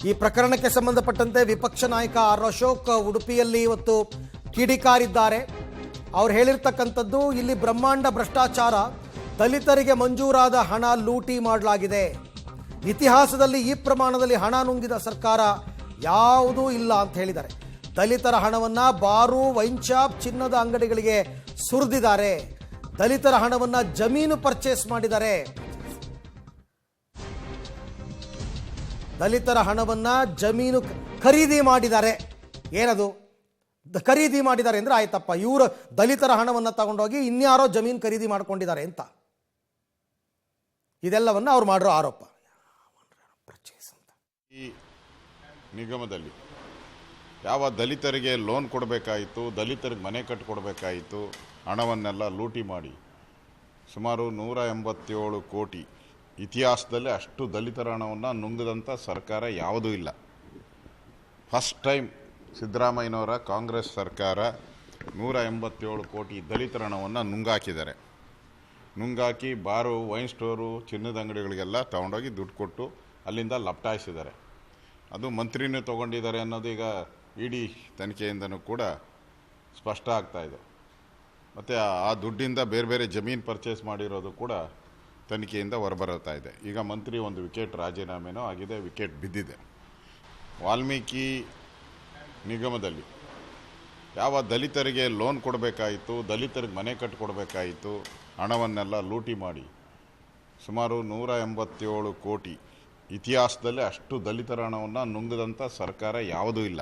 ಈ ಪ್ರಕರಣಕ್ಕೆ ಸಂಬಂಧಪಟ್ಟಂತೆ ವಿಪಕ್ಷ ನಾಯಕ ಆರ್ ಅಶೋಕ್ ಉಡುಪಿಯಲ್ಲಿ ಇವತ್ತು ಕಿಡಿಕಾರಿದ್ದಾರೆ. ಅವ್ರು ಹೇಳಿರ್ತಕ್ಕಂಥದ್ದು, ಇಲ್ಲಿ ಬ್ರಹ್ಮಾಂಡ ಭ್ರಷ್ಟಾಚಾರ, ದಲಿತರಿಗೆ ಮಂಜೂರಾದ ಹಣ ಲೂಟಿ ಮಾಡಲಾಗಿದೆ. ಇತಿಹಾಸದಲ್ಲಿ ಈ ಪ್ರಮಾಣದಲ್ಲಿ ಹಣ ನುಂಗಿದ ಸರ್ಕಾರ ಯಾವುದೂ ಇಲ್ಲ ಅಂತ ಹೇಳಿದ್ದಾರೆ. ದಲಿತರ ಹಣವನ್ನು ಬಾರು, ವೈನ್ ಶಾಪ್, ಚಿನ್ನದ ಅಂಗಡಿಗಳಿಗೆ ಸುರಿದಿದ್ದಾರೆ. ದಲಿತರ ಹಣವನ್ನು ಜಮೀನು ಪರ್ಚೇಸ್ ಮಾಡಿದ್ದಾರೆ. ದಲಿತರ ಹಣವನ್ನು ಜಮೀನು ಖರೀದಿ ಮಾಡಿದ್ದಾರೆ. ಏನದು ಖರೀದಿ ಮಾಡಿದ್ದಾರೆ ಅಂದರೆ ಆಯ್ತಪ್ಪ, ಇವರು ದಲಿತರ ಹಣವನ್ನು ತಗೊಂಡೋಗಿ ಇನ್ಯಾರೋ ಜಮೀನು ಖರೀದಿ ಮಾಡ್ಕೊಂಡಿದ್ದಾರೆ ಅಂತ. ಇದೆಲ್ಲವನ್ನು ಅವ್ರು ಮಾಡಿರೋ ಆರೋಪ. ಈ ನಿಗಮದಲ್ಲಿ ಯಾವ ದಲಿತರಿಗೆ ಲೋನ್ ಕೊಡಬೇಕಾಯಿತು, ದಲಿತರಿಗೆ ಮನೆ ಕಟ್ಟಿಕೊಡ್ಬೇಕಾಯಿತು, ಹಣವನ್ನೆಲ್ಲ ಲೂಟಿ ಮಾಡಿ ಸುಮಾರು 187 ಕೋಟಿ, ಇತಿಹಾಸದಲ್ಲೇ ಅಷ್ಟು ದಲಿತರ ಹಣವನ್ನು ನುಂಗದಂಥ ಸರ್ಕಾರ ಯಾವುದೂ ಇಲ್ಲ. ಫಸ್ಟ್ ಟೈಮ್ ಸಿದ್ದರಾಮಯ್ಯನವರ ಕಾಂಗ್ರೆಸ್ ಸರ್ಕಾರ 187 ಕೋಟಿ ದಲಿತರ ಹಣವನ್ನು ನುಂಗಾಕಿದ್ದಾರೆ. ನುಂಗಾಕಿ ಬಾರು, ವೈನ್ ಸ್ಟೋರು, ಚಿನ್ನದ ಅಂಗಡಿಗಳಿಗೆಲ್ಲ ತೊಗೊಂಡೋಗಿ ದುಡ್ಡು ಕೊಟ್ಟು ಅಲ್ಲಿಂದ ಲಪಟಾಯಿಸಿದ್ದಾರೆ. ಅದು ಮಂತ್ರಿನೂ ತೊಗೊಂಡಿದ್ದಾರೆ ಅನ್ನೋದು ಈಗ ಇಡಿ ತನಿಖೆಯಿಂದನೂ ಕೂಡ ಸ್ಪಷ್ಟ ಆಗ್ತಾ ಇದೆ. ಮತ್ತು ಆ ದುಡ್ಡಿಂದ ಬೇರೆ ಬೇರೆ ಜಮೀನು ಪರ್ಚೇಸ್ ಮಾಡಿರೋದು ಕೂಡ ತನಿಖೆಯಿಂದ ಹೊರಬರುತ್ತಾ ಇದೆ. ಈಗ ಮಂತ್ರಿ ಒಂದು ವಿಕೆಟ್ ರಾಜೀನಾಮೆನೂ ಆಗಿದೆ, ವಿಕೆಟ್ ಬಿದ್ದಿದೆ. ವಾಲ್ಮೀಕಿ ನಿಗಮದಲ್ಲಿ ಯಾವ ದಲಿತರಿಗೆ ಲೋನ್ ಕೊಡಬೇಕಾಯಿತು, ದಲಿತರಿಗೆ ಮನೆ ಕಟ್ಟಿಕೊಡ್ಬೇಕಾಯಿತು, ಹಣವನ್ನೆಲ್ಲ ಲೂಟಿ ಮಾಡಿ ಸುಮಾರು 187 ಕೋಟಿ, ಇತಿಹಾಸದಲ್ಲೇ ಅಷ್ಟು ದಲಿತರ ಹಣವನ್ನು ನುಂಗದಂಥ ಸರ್ಕಾರ ಯಾವುದೂ ಇಲ್ಲ.